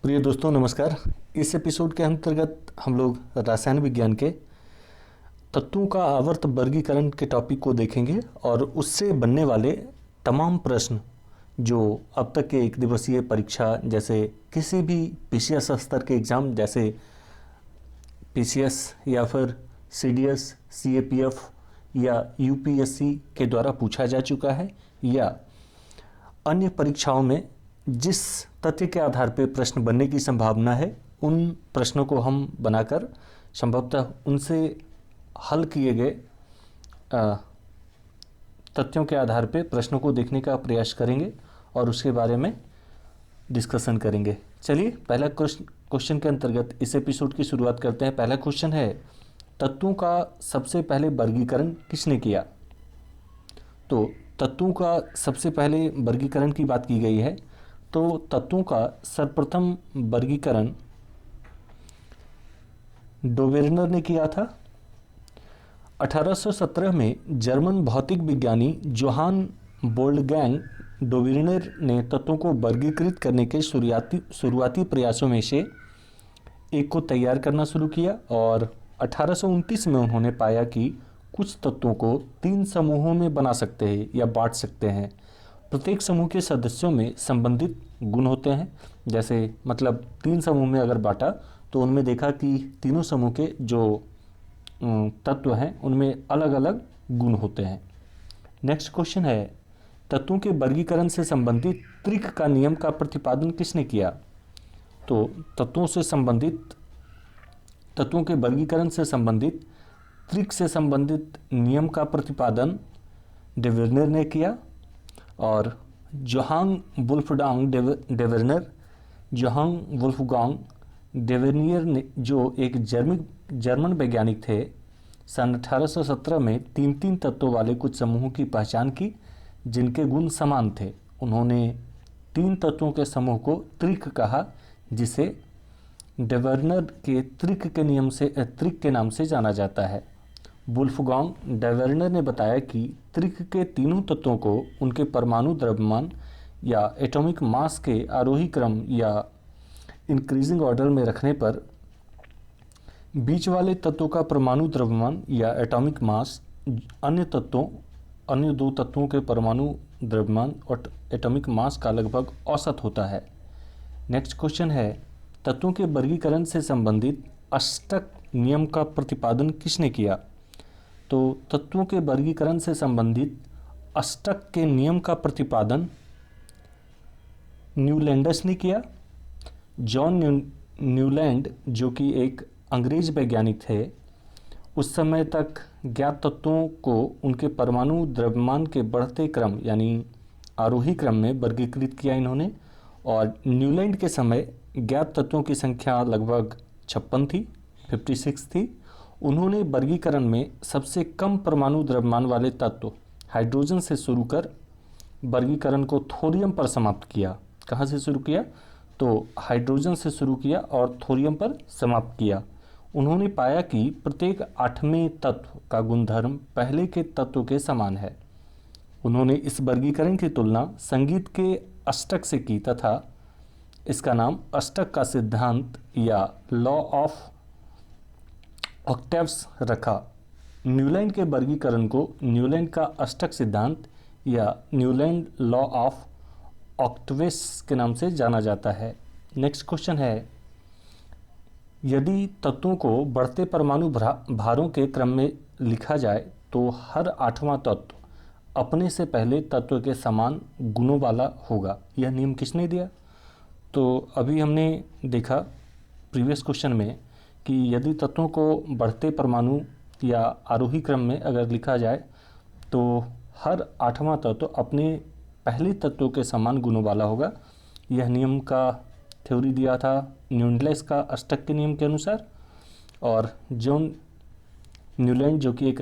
प्रिय दोस्तों नमस्कार। इस एपिसोड के अंतर्गत हम लोग रसायन विज्ञान के तत्वों का आवर्त वर्गीकरण के टॉपिक को देखेंगे और उससे बनने वाले तमाम प्रश्न जो अब तक के एक दिवसीय परीक्षा जैसे किसी भी पीसीएस स्तर के एग्ज़ाम जैसे पीसीएस या फिर सीडीएस, सीएपीएफ या यूपीएससी के द्वारा पूछा जा चुका है या अन्य परीक्षाओं में जिस तथ्य के आधार पर प्रश्न बनने की संभावना है उन प्रश्नों को हम बनाकर संभवतः उनसे हल किए गए तथ्यों के आधार पर प्रश्नों को देखने का प्रयास करेंगे और उसके बारे में डिस्कशन करेंगे। चलिए पहला क्वेश्चन के अंतर्गत इस एपिसोड की शुरुआत करते हैं। पहला क्वेश्चन है, तत्वों का सबसे पहले वर्गीकरण किसने किया? तो तत्वों का सबसे पहले वर्गीकरण की बात की गई है तो तत्वों का सर्वप्रथम वर्गीकरण डोवेरनर ने किया था। 1817 में जर्मन भौतिक विज्ञानी जोहान वोल्फगैंग डोवेरनर ने तत्वों को वर्गीकृत करने के शुरुआती प्रयासों में से एक को तैयार करना शुरू किया और 1829 में उन्होंने पाया कि कुछ तत्वों को 3 समूहों में बना सकते हैं या बांट सकते हैं। प्रत्येक समूह के सदस्यों में संबंधित गुण होते हैं। जैसे मतलब 3 समूह में अगर बांटा तो उनमें देखा कि तीनों समूह के जो तत्व हैं उनमें अलग अलग गुण होते हैं। नेक्स्ट क्वेश्चन है, तत्वों के वर्गीकरण से संबंधित त्रिक का नियम का प्रतिपादन किसने किया? तो तत्वों के वर्गीकरण से संबंधित त्रिक से संबंधित नियम का प्रतिपादन डोवेरनर ने किया और जोहान वुल्फगांग डोवेरनियर ने, जो एक जर्मन वैज्ञानिक थे, सन 1817 में 3 तत्वों वाले कुछ समूहों की पहचान की जिनके गुण समान थे। उन्होंने 3 तत्वों के समूह को त्रिक कहा, जिसे डोवेरनर के त्रिक के नाम से जाना जाता है। वुल्फगांग डोवेरनर ने बताया कि त्रिक के तीनों तत्वों को उनके परमाणु द्रव्यमान या एटॉमिक मास के आरोही क्रम या इंक्रीजिंग ऑर्डर में रखने पर बीच वाले तत्वों का परमाणु द्रव्यमान या एटॉमिक मास अन्य 2 तत्वों के परमाणु द्रव्यमान और एटॉमिक मास का लगभग औसत होता है। नेक्स्ट क्वेश्चन है, तत्वों के वर्गीकरण से संबंधित अष्टक नियम का प्रतिपादन किसने किया? तो तत्वों के वर्गीकरण से संबंधित अष्टक के नियम का प्रतिपादन न्यूलैंडस ने किया। जॉन न्यूलैंड, जो कि एक अंग्रेज वैज्ञानिक थे, उस समय तक ज्ञात तत्वों को उनके परमाणु द्रव्यमान के बढ़ते क्रम यानी आरोही क्रम में वर्गीकृत किया इन्होंने। और न्यूलैंड के समय ज्ञात तत्वों की संख्या लगभग 56 थी। उन्होंने वर्गीकरण में सबसे कम परमाणु द्रव्यमान वाले तत्व हाइड्रोजन से शुरू कर वर्गीकरण को थोरियम पर समाप्त किया। कहाँ से शुरू किया? तो हाइड्रोजन से शुरू किया और थोरियम पर समाप्त किया। उन्होंने पाया कि प्रत्येक 8वें तत्व का गुणधर्म पहले के तत्व के समान है। उन्होंने इस वर्गीकरण की तुलना संगीत के अष्टक से की तथा इसका नाम अष्टक का सिद्धांत या लॉ ऑफ ऑक्टेव्स रखा। न्यूलैंड के वर्गीकरण को न्यूलैंड का अष्टक सिद्धांत या न्यूलैंड लॉ ऑफ ऑक्टेव्स के नाम से जाना जाता है। नेक्स्ट क्वेश्चन है, यदि तत्वों को बढ़ते परमाणु भारों के क्रम में लिखा जाए तो हर 8वां तत्व अपने से पहले तत्व के समान गुणों वाला होगा। यह नियम किसने दिया? तो अभी हमने देखा प्रीवियस क्वेश्चन में कि यदि तत्वों को बढ़ते परमाणु या आरोही क्रम में अगर लिखा जाए तो हर 8वां तत्व अपने पहले तत्व के समान गुणों वाला होगा। यह नियम का थ्योरी दिया था न्यूलैंड का अष्टक के नियम के अनुसार। और जॉन न्यूलैंड, जो कि एक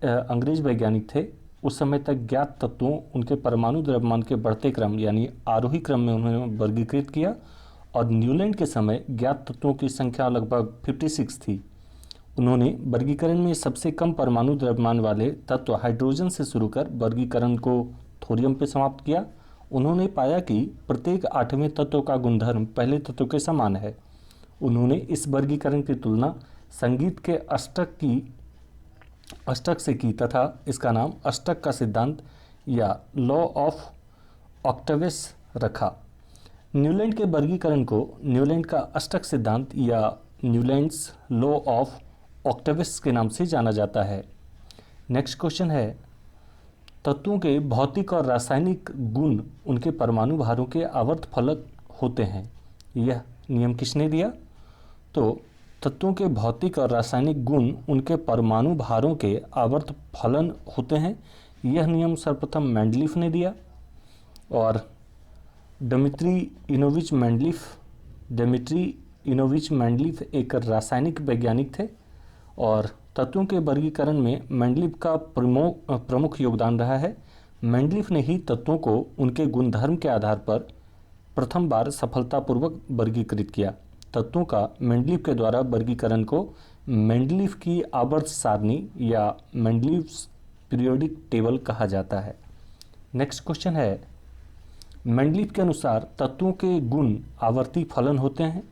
अंग्रेज वैज्ञानिक थे, उस समय तक ज्ञात तत्वों उनके परमाणु द्रव्यमान के बढ़ते क्रम यानी आरोही क्रम में उन्होंने वर्गीकृत किया और न्यूलैंड के समय ज्ञात तत्वों की संख्या लगभग 56 थी। उन्होंने वर्गीकरण में सबसे कम परमाणु द्रव्यमान वाले तत्व हाइड्रोजन से शुरू कर वर्गीकरण को थोरियम पर समाप्त किया। उन्होंने पाया कि प्रत्येक आठवें तत्व का गुणधर्म पहले तत्व के समान है। उन्होंने इस वर्गीकरण की तुलना संगीत के अष्टक से की तथा इसका नाम अष्टक का सिद्धांत या लॉ ऑफ ऑक्टेव्स रखा। न्यूलैंड के वर्गीकरण को न्यूलैंड का अष्टक सिद्धांत या न्यूलैंड्स लॉ ऑफ ऑक्टेव्स के नाम से जाना जाता है। नेक्स्ट क्वेश्चन है, तत्वों के भौतिक और रासायनिक गुण उनके परमाणु भारों के आवर्त फलक होते हैं। यह नियम किसने दिया? तो तत्वों के भौतिक और रासायनिक गुण उनके परमाणु भारों के आवर्त फलन होते हैं। यह नियम सर्वप्रथम मेंडलीफ ने दिया और डिमित्री इनोविच मेंडलीफ एक रासायनिक वैज्ञानिक थे और तत्वों के वर्गीकरण में मेंडलीफ का प्रमुख योगदान रहा है। मेंडलीफ ने ही तत्वों को उनके गुणधर्म के आधार पर प्रथम बार सफलतापूर्वक वर्गीकृत किया। तत्वों का मेंडलीफ के द्वारा वर्गीकरण को मेंडलीफ की आवर्त सारणी या मेंडलीव्स पीरियोडिक टेबल कहा जाता है। नेक्स्ट क्वेश्चन है, मेंडलीफ के अनुसार तत्वों के गुण आवर्ती फलन होते हैं।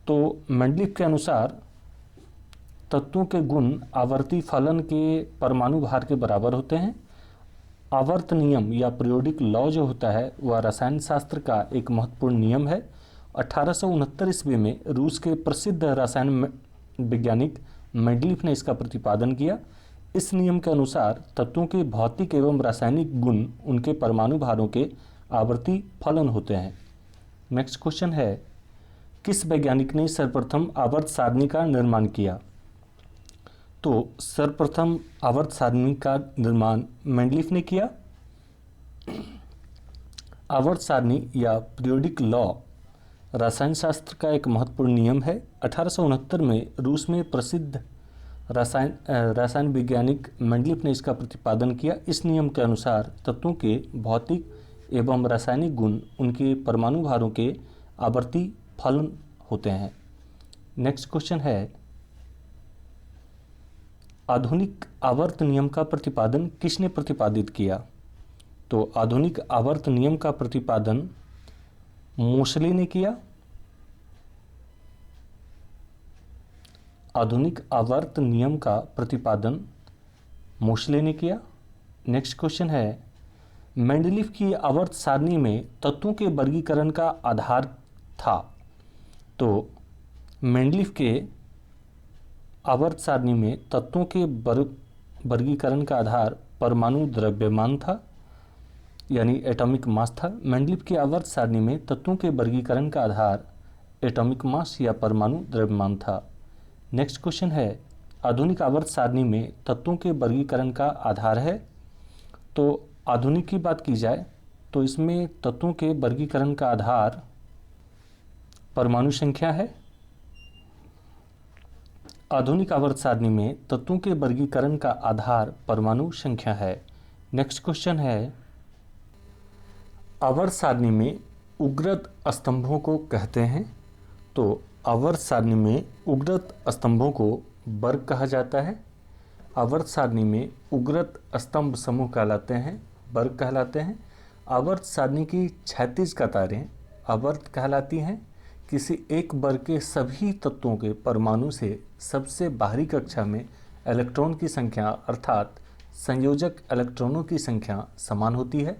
तो मेंडलीफ के अनुसार तत्वों के गुण आवर्ती फलन के परमाणु भार के बराबर होते हैं। आवर्त नियम या पीरियोडिक लॉ जो होता है वह रसायन शास्त्र का एक महत्वपूर्ण नियम है। 1869 ईस्वी में रूस के प्रसिद्ध रसायन वैज्ञानिक मेंडलीफ ने इसका प्रतिपादन किया। इस नियम के अनुसार तत्वों के भौतिक एवं रासायनिक गुण उनके परमाणु भारों के आवर्ती फलन होते हैं। नेक्स्ट क्वेश्चन है, किस वैज्ञानिक ने सर्वप्रथम आवर्त सारणी का निर्माण किया? तो सर्वप्रथम आवर्त सारणी का निर्माण मेंडलीफ ने किया। आवर्त सारणी या पीरियोडिक लॉ रसायन शास्त्र का एक महत्वपूर्ण नियम है। 1869 में रूस में प्रसिद्ध रसायन वैज्ञानिक मेंडलीफ ने इसका प्रतिपादन किया। इस नियम के अनुसार तत्वों के भौतिक एवं रासायनिक गुण उनके परमाणु भारों के आवर्ती फलन होते हैं। नेक्स्ट क्वेश्चन है, आधुनिक आवर्त नियम का प्रतिपादन किसने प्रतिपादित किया? तो आधुनिक आवर्त नियम का प्रतिपादन मोसले ने किया। आधुनिक आवर्त नियम का प्रतिपादन मोसले ने किया। नेक्स्ट क्वेश्चन है, मेंडलीफ की आवर्त सारणी में तत्वों के वर्गीकरण का आधार था। तो मेंडलीफ के आवर्त सारणी में तत्वों के वर्गीकरण का आधार परमाणु द्रव्यमान था, यानी एटॉमिक मास था। मेंडलीफ की आवर्त सारणी में तत्वों के वर्गीकरण का आधार एटॉमिक मास या परमाणु द्रव्यमान था। नेक्स्ट क्वेश्चन है, आधुनिक आवर्त सारणी में तत्वों के वर्गीकरण का आधार है। तो आधुनिक की बात की जाए तो इसमें तत्वों के वर्गीकरण का आधार परमाणु संख्या है। आधुनिक आवर्त सारणी में तत्वों के वर्गीकरण का आधार परमाणु संख्या है। नेक्स्ट क्वेश्चन है, आवर्त सारणी में उग्रत स्तंभों को कहते हैं। तो आवर्त सारणी में उग्रत स्तंभों को वर्ग कहा जाता है। आवर्त सारणी में उग्रत स्तंभ समूह कहलाते हैं, वर्ग कहलाते हैं। आवर्त सारणी की क्षैतिज कतारें आवर्त कहलाती हैं। किसी एक वर्ग के सभी तत्वों के परमाणु से सबसे बाहरी कक्षा में इलेक्ट्रॉन की संख्या अर्थात संयोजक इलेक्ट्रॉनों की संख्या समान होती है।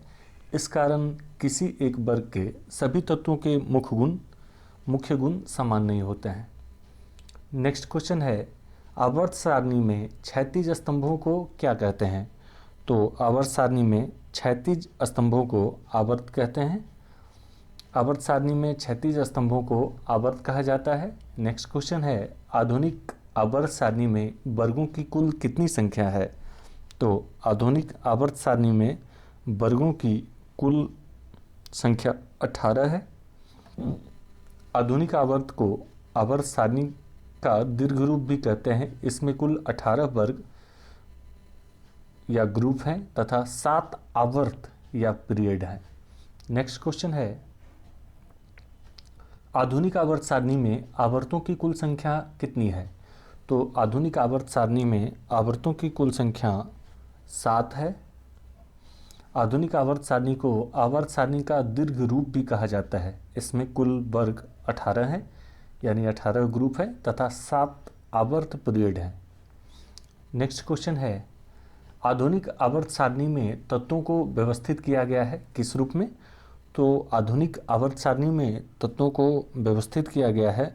इस कारण किसी एक वर्ग के सभी तत्वों के मुख्य गुण समान नहीं होते हैं। नेक्स्ट क्वेश्चन है, आवर्त सारणी में क्षैतिज स्तंभों को क्या कहते हैं? तो आवर्त सारणी में क्षैतिज स्तंभों को आवर्त कहते हैं। आवर्त सारणी में क्षैतिज स्तंभों को आवर्त कहा जाता है। नेक्स्ट क्वेश्चन है, आधुनिक आवर्त सारणी में वर्गों की कुल कितनी संख्या है? तो आधुनिक आवर्त सारणी में वर्गों की कुल संख्या 18 है। आधुनिक आवर्त को आवर्त सारणी का दीर्घ रूप भी कहते हैं। इसमें कुल 18 वर्ग या ग्रुप हैं तथा 7 आवर्त या पीरियड हैं। नेक्स्ट क्वेश्चन है, आधुनिक आवर्त सारणी में आवर्तों की कुल संख्या कितनी है? तो आधुनिक आवर्त सारणी में आवर्तों की कुल संख्या 7 है। आधुनिक आवर्त सारणी को आवर्त सारणी का दीर्घ रूप भी कहा जाता है। इसमें कुल वर्ग 18 हैं, यानी 18 ग्रुप है तथा 7 आवर्त पीरियड हैं। नेक्स्ट क्वेश्चन है, आधुनिक आवर्त सारणी में तत्वों को व्यवस्थित किया गया है किस रूप में? तो आधुनिक आवर्त सारणी में तत्वों को व्यवस्थित किया गया है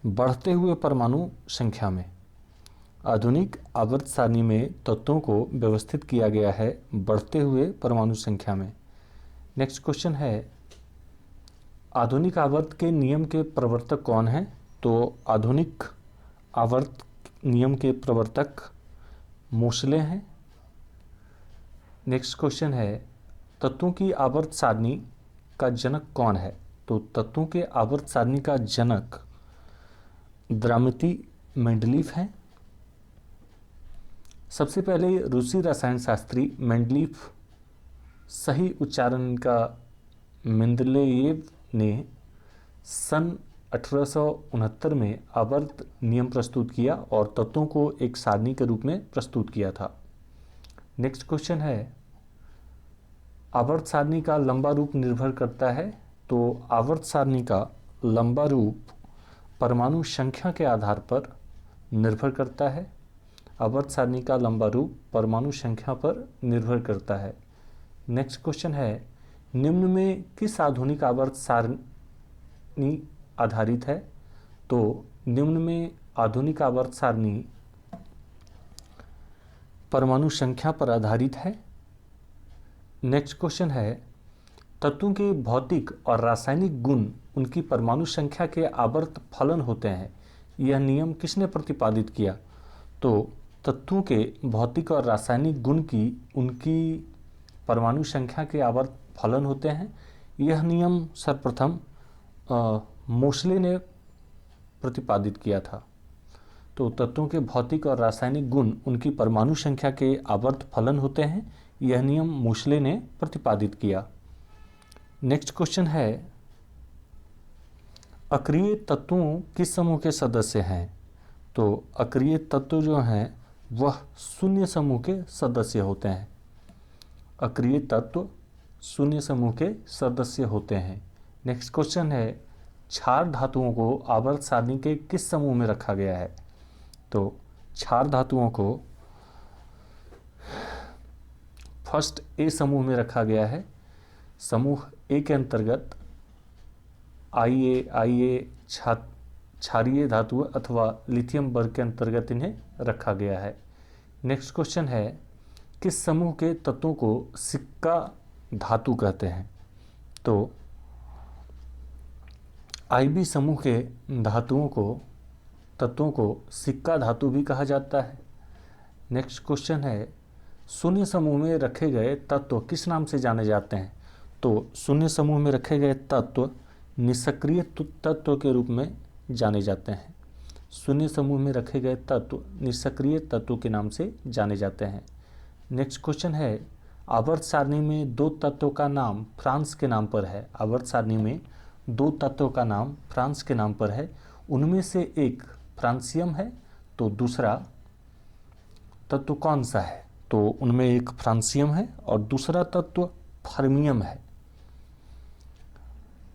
बढ़ते हुए परमाणु संख्या में। आधुनिक आवर्त सारणी में तत्वों को व्यवस्थित किया गया है बढ़ते हुए परमाणु संख्या में। नेक्स्ट क्वेश्चन है, आधुनिक आवर्त के नियम के प्रवर्तक कौन हैं? तो आधुनिक आवर्त नियम के प्रवर्तक मोसले हैं। नेक्स्ट क्वेश्चन है, तत्वों की आवर्त सारणी का जनक कौन है? तो तत्वों के आवर्त सारणी का जनक द्रामिती मेंडलीफ है। सबसे पहले रूसी रसायन शास्त्री मेंडलीफ, सही उच्चारण का मेंदलेयेव ने सन 1869 में आवर्त नियम प्रस्तुत किया और तत्वों को एक सारणी के रूप में प्रस्तुत किया था। नेक्स्ट क्वेश्चन है, आवर्त सारणी का लंबा रूप निर्भर करता है। तो आवर्त सारणी का लंबा रूप परमाणु संख्या के आधार पर निर्भर करता है। आवर्त सारणी का लंबा रूप परमाणु संख्या पर निर्भर करता है। नेक्स्ट क्वेश्चन है, निम्न में किस आधुनिक आवर्त सारणी आधारित है? तो निम्न में आधुनिक आवर्त सारणी परमाणु संख्या पर आधारित है। नेक्स्ट क्वेश्चन है, तत्वों के भौतिक और रासायनिक गुण उनकी परमाणु संख्या के आवर्त फलन होते हैं। यह नियम किसने प्रतिपादित किया? तो तत्वों के भौतिक और रासायनिक गुण की उनकी परमाणु संख्या के आवर्त फलन होते हैं। यह नियम सर्वप्रथम मोसले ने प्रतिपादित किया था। तो तत्वों के भौतिक और रासायनिक गुण उनकी परमाणु संख्या के आवर्त फलन होते हैं। यह नियम मोसले ने प्रतिपादित किया। नेक्स्ट क्वेश्चन है, अक्रिय तत्वों किस समूह के सदस्य हैं? तो अक्रिय तत्व जो हैं वह शून्य समूह के सदस्य होते हैं। अक्रिय तत्व शून्य समूह के सदस्य होते हैं। नेक्स्ट क्वेश्चन है, क्षार धातुओं को आवर्त सारणी के किस समूह में रखा गया है? तो क्षार धातुओं को फर्स्ट ए समूह में रखा गया है। समूह ए के अंतर्गत आईए क्षारीय धातु अथवा लिथियम वर्ग के अंतर्गत इन्हें रखा गया है। नेक्स्ट क्वेश्चन है, किस समूह के तत्वों को सिक्का धातु कहते हैं? तो आईबी समूह के तत्वों को सिक्का धातु भी कहा जाता है। नेक्स्ट क्वेश्चन है, शून्य समूह में रखे गए तत्व किस नाम से जाने जाते हैं? तो शून्य समूह में रखे गए तत्व निष्क्रिय तत्व के रूप में जाने जाते हैं। शून्य समूह में रखे गए तत्व निष्क्रिय तत्व के नाम से जाने जाते हैं। नेक्स्ट क्वेश्चन है, आवर्त सारणी में दो तत्वों का नाम फ्रांस के नाम पर है। आवर्त सारणी में दो तत्वों का नाम फ्रांस के नाम पर है। उनमें से एक फ्रांसियम है तो दूसरा तत्व कौन सा है? तो उनमें एक फ्रांसियम है और दूसरा तत्व फर्मियम है।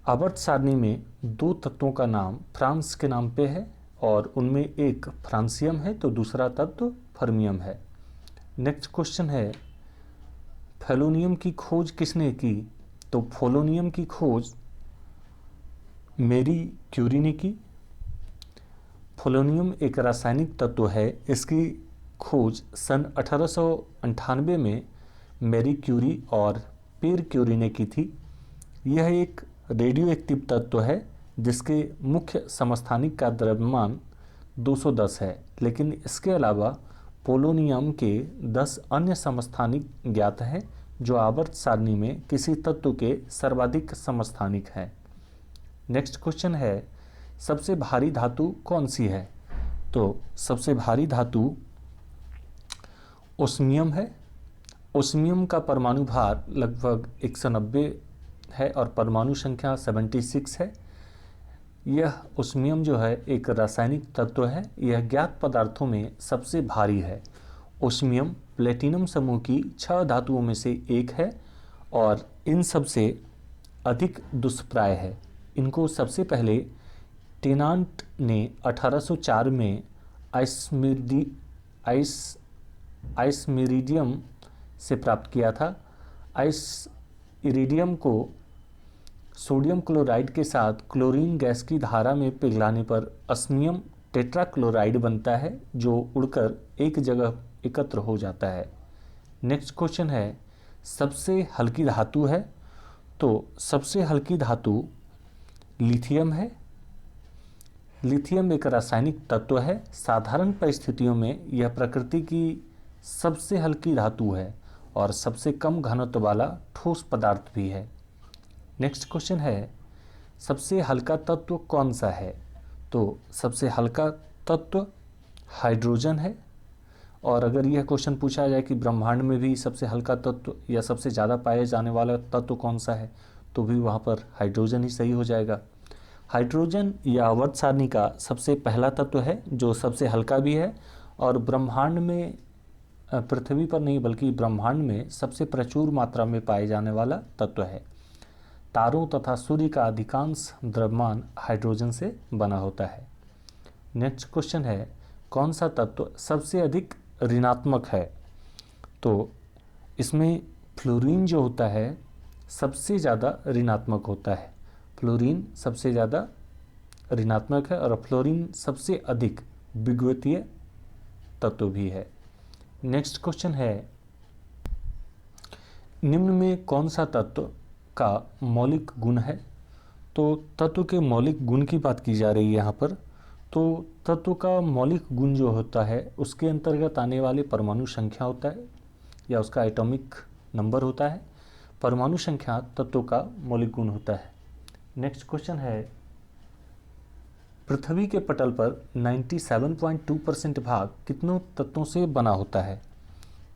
आवर्त सारणी में दो तत्वों का नाम फ्रांस के नाम पे है और उनमें एक फ्रांसियम है तो दूसरा तत्व फर्मियम है। नेक्स्ट क्वेश्चन है, पोलोनियम की खोज किसने की? तो पोलोनियम की खोज मैरी क्यूरी ने की। पोलोनियम एक रासायनिक तत्व है। इसकी खोज सन 1898 में मैरी क्यूरी और पीर क्यूरी ने की थी। यह एक रेडियो एक्टिव तत्व है जिसके मुख्य समस्थानिक का द्रव्यमान 210 है, लेकिन इसके अलावा पोलोनियम के 10 अन्य समस्थानिक ज्ञात हैं जो आवर्त सारणी में किसी तत्व के सर्वाधिक समस्थानिक हैं। नेक्स्ट क्वेश्चन है, सबसे भारी धातु कौन सी है? तो सबसे भारी धातु ओस्मियम है। ओस्मियम का परमाणु भार लगभग 190 है और परमाणु संख्या 76 है। यह ओस्मियम जो है एक रासायनिक तत्व है। यह ज्ञात पदार्थों में सबसे भारी है। ओस्मियम प्लेटिनम समूह की 6 धातुओं में से एक है और इन सब से अधिक दुष्प्राय है। इनको सबसे पहले टेनांट ने 1804 में आइसमेरिडियम से प्राप्त किया था। आइसइरिडियम को सोडियम क्लोराइड के साथ क्लोरीन गैस की धारा में पिघलाने पर अस्मियम टेट्राक्लोराइड बनता है, जो उड़कर एक जगह एकत्र हो जाता है। नेक्स्ट क्वेश्चन है, सबसे हल्की धातु है, तो सबसे हल्की धातु लिथियम है। लिथियम एक रासायनिक तत्व है। साधारण परिस्थितियों में यह प्रकृति की सबसे हल्की धातु है और सबसे कम घनत्व वाला ठोस पदार्थ भी है। नेक्स्ट क्वेश्चन है, सबसे हल्का तत्व कौन सा है? तो सबसे हल्का तत्व हाइड्रोजन है। और अगर यह क्वेश्चन पूछा जाए कि ब्रह्मांड में भी सबसे हल्का तत्व या सबसे ज़्यादा पाए जाने वाला तत्व कौन सा है, तो भी वहाँ पर हाइड्रोजन ही सही हो जाएगा। हाइड्रोजन या आवर्त सारणी का सबसे पहला तत्व है जो सबसे हल्का भी है और ब्रह्मांड में, पृथ्वी पर नहीं बल्कि ब्रह्मांड में सबसे प्रचुर मात्रा में पाए जाने वाला तत्व है। तारों तथा सूर्य का अधिकांश द्रव्यमान हाइड्रोजन से बना होता है। नेक्स्ट क्वेश्चन है, कौन सा तत्व सबसे अधिक ऋणात्मक है? तो इसमें फ्लोरीन जो होता है सबसे ज़्यादा ऋणात्मक होता है। फ्लोरीन सबसे ज़्यादा ऋणात्मक है और फ्लोरीन सबसे अधिक विद्युतीय तत्व भी है। नेक्स्ट क्वेश्चन है, निम्न में कौन सा तत्व का मौलिक गुण है? तो तत्व के मौलिक गुण की बात की जा रही है यहाँ पर। तो तत्व का मौलिक गुण जो होता है उसके अंतर्गत आने वाले परमाणु संख्या होता है या उसका एटॉमिक नंबर होता है। परमाणु संख्या तत्व का मौलिक गुण होता है। नेक्स्ट क्वेश्चन है, पृथ्वी के पटल पर 97.2% भाग कितनों तत्वों से बना होता है?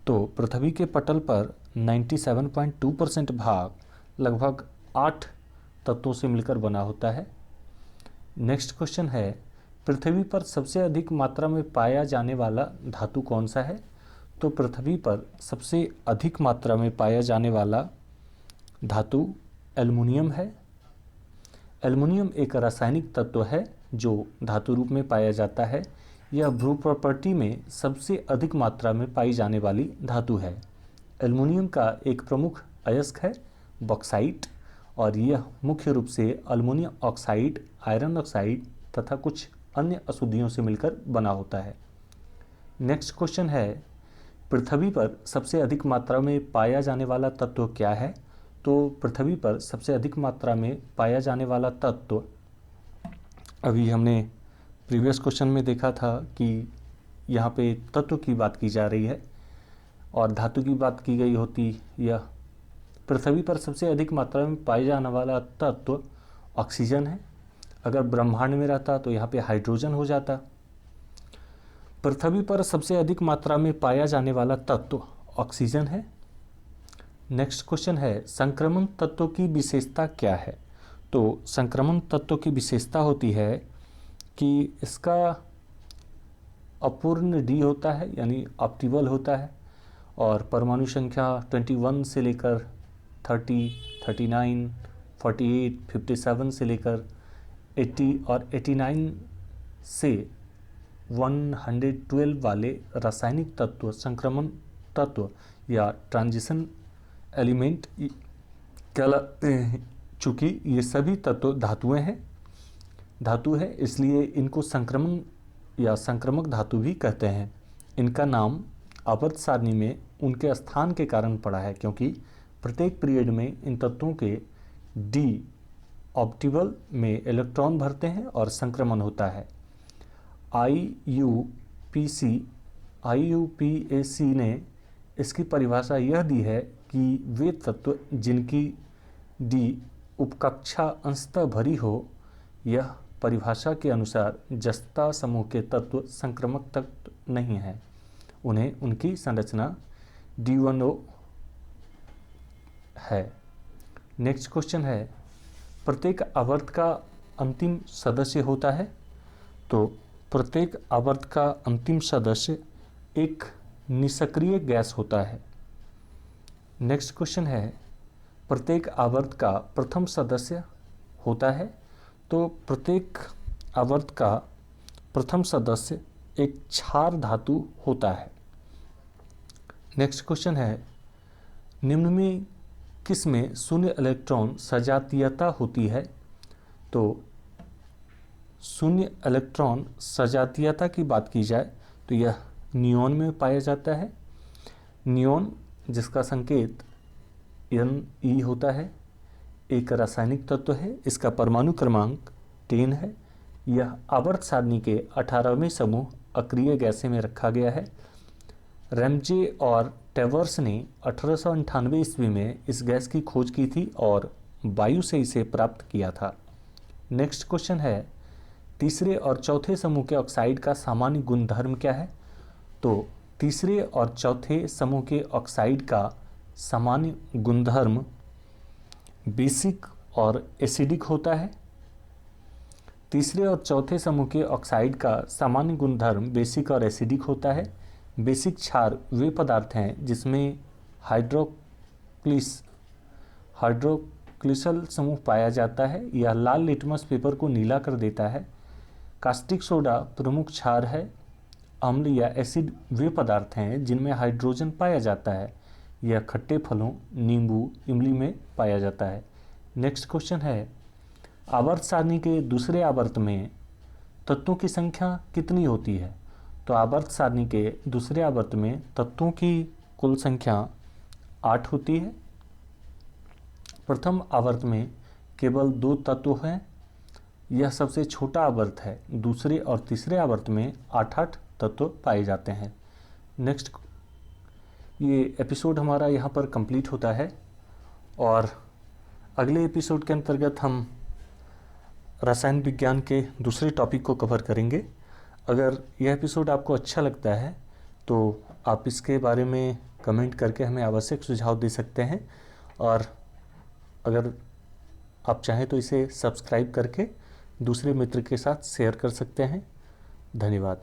तो पृथ्वी के पटल पर 97.2% भाग लगभग 8 तत्वों से मिलकर बना होता है। नेक्स्ट क्वेश्चन है, पृथ्वी पर सबसे अधिक मात्रा में पाया जाने वाला धातु कौन सा है? तो पृथ्वी पर सबसे अधिक मात्रा में पाया जाने वाला धातु एल्युमिनियम है। एल्युमिनियम एक रासायनिक तत्व है जो धातु रूप में पाया जाता है। यह भू प्रॉपर्टी में सबसे अधिक मात्रा में पाई जाने वाली धातु है। एल्युमिनियम का एक प्रमुख अयस्क है बॉक्साइट और यह मुख्य रूप से अल्युमिनियम ऑक्साइड, आयरन ऑक्साइड तथा कुछ अन्य अशुद्धियों से मिलकर बना होता है। नेक्स्ट क्वेश्चन है, पृथ्वी पर सबसे अधिक मात्रा में पाया जाने वाला तत्व क्या है? तो पृथ्वी पर सबसे अधिक मात्रा में पाया जाने वाला तत्व, अभी हमने प्रीवियस क्वेश्चन में देखा था कि यहाँ पे तत्व की बात की जा रही है और धातु की बात की गई होती। यह पृथ्वी पर सबसे अधिक मात्रा में पाया जाने वाला तत्व ऑक्सीजन है। अगर ब्रह्मांड में रहता तो यहाँ पे हाइड्रोजन हो जाता। पृथ्वी पर सबसे अधिक मात्रा में पाया जाने वाला तत्व ऑक्सीजन है। नेक्स्ट क्वेश्चन है, संक्रमण तत्व की विशेषता क्या है? तो संक्रमण तत्व की विशेषता होती है कि इसका अपूर्ण डी होता है यानी ऑप्टिबल होता है और परमाणु संख्या 21 से लेकर 30, 39, 48, 57 से लेकर 80 और 89 से 112 वाले रासायनिक तत्व संक्रमण तत्व या ट्रांजिशन एलिमेंट कहलाते हैं। चूँकि ये सभी तत्व धातु है इसलिए इनको संक्रमण या संक्रमक धातु भी कहते हैं। इनका नाम आवर्त सारणी में उनके स्थान के कारण पड़ा है क्योंकि प्रत्येक पीरियड में इन तत्वों के डी ऑप्टिबल में इलेक्ट्रॉन भरते हैं और संक्रमण होता है। IUPAC ने इसकी परिभाषा यह दी है कि वे तत्व जिनकी डी उपकक्षा अंशतः भरी हो। यह परिभाषा के अनुसार जस्ता समूह के तत्व संक्रमक तत्व नहीं हैं। उन्हें उनकी संरचना D1O है। नेक्स्ट क्वेश्चन है, प्रत्येक आवर्त का अंतिम सदस्य होता है। तो प्रत्येक आवर्त का अंतिम सदस्य एक निष्क्रिय गैस होता है। नेक्स्ट क्वेश्चन है, प्रत्येक आवर्त का प्रथम सदस्य होता है? तो प्रत्येक आवर्त का प्रथम सदस्य एक क्षार धातु होता है। नेक्स्ट क्वेश्चन है, निम्न में किस में शून्य इलेक्ट्रॉन सजातीयता होती है? तो शून्य इलेक्ट्रॉन सजातीयता की बात की जाए तो यह नियोन में पाया जाता है। नियोन जिसका संकेत Ne होता है, एक रासायनिक तत्व है। इसका परमाणु क्रमांक 10 है। यह आवर्त सारणी के 18वें समूह अक्रिय गैसें में रखा गया है। रैमजे और टेवर्स ने 1898 ईस्वी में इस गैस की खोज की थी और वायु से इसे प्राप्त किया था। नेक्स्ट क्वेश्चन है, तीसरे और चौथे समूह के ऑक्साइड का सामान्य गुणधर्म क्या है? तो तीसरे और चौथे समूह के ऑक्साइड का सामान्य गुणधर्म बेसिक और एसिडिक होता है। तीसरे और चौथे समूह के ऑक्साइड का सामान्य गुणधर्म बेसिक और एसिडिक होता है। बेसिक क्षार वे पदार्थ हैं जिसमें हाइड्रोक्लिसल समूह पाया जाता है। यह लाल लिटमस पेपर को नीला कर देता है। कास्टिक सोडा प्रमुख क्षार है। अम्ल या एसिड वे पदार्थ हैं जिनमें हाइड्रोजन पाया जाता है। यह खट्टे फलों, नींबू, इमली में पाया जाता है। नेक्स्ट क्वेश्चन है, आवर्त सारणी के दूसरे आवर्त में तत्वों की संख्या कितनी होती है? तो आवर्त सारणी के दूसरे आवर्त में तत्वों की कुल संख्या 8 होती है। प्रथम आवर्त में केवल 2 तत्व हैं। यह सबसे छोटा आवर्त है। दूसरे और तीसरे आवर्त में 8-8 तत्व पाए जाते हैं। नेक्स्ट, ये एपिसोड हमारा यहाँ पर कंप्लीट होता है और अगले एपिसोड के अंतर्गत हम रसायन विज्ञान के दूसरे टॉपिक को कवर करेंगे। अगर यह एपिसोड आपको अच्छा लगता है तो आप इसके बारे में कमेंट करके हमें आवश्यक सुझाव दे सकते हैं और अगर आप चाहें तो इसे सब्सक्राइब करके दूसरे मित्र के साथ शेयर कर सकते हैं। धन्यवाद।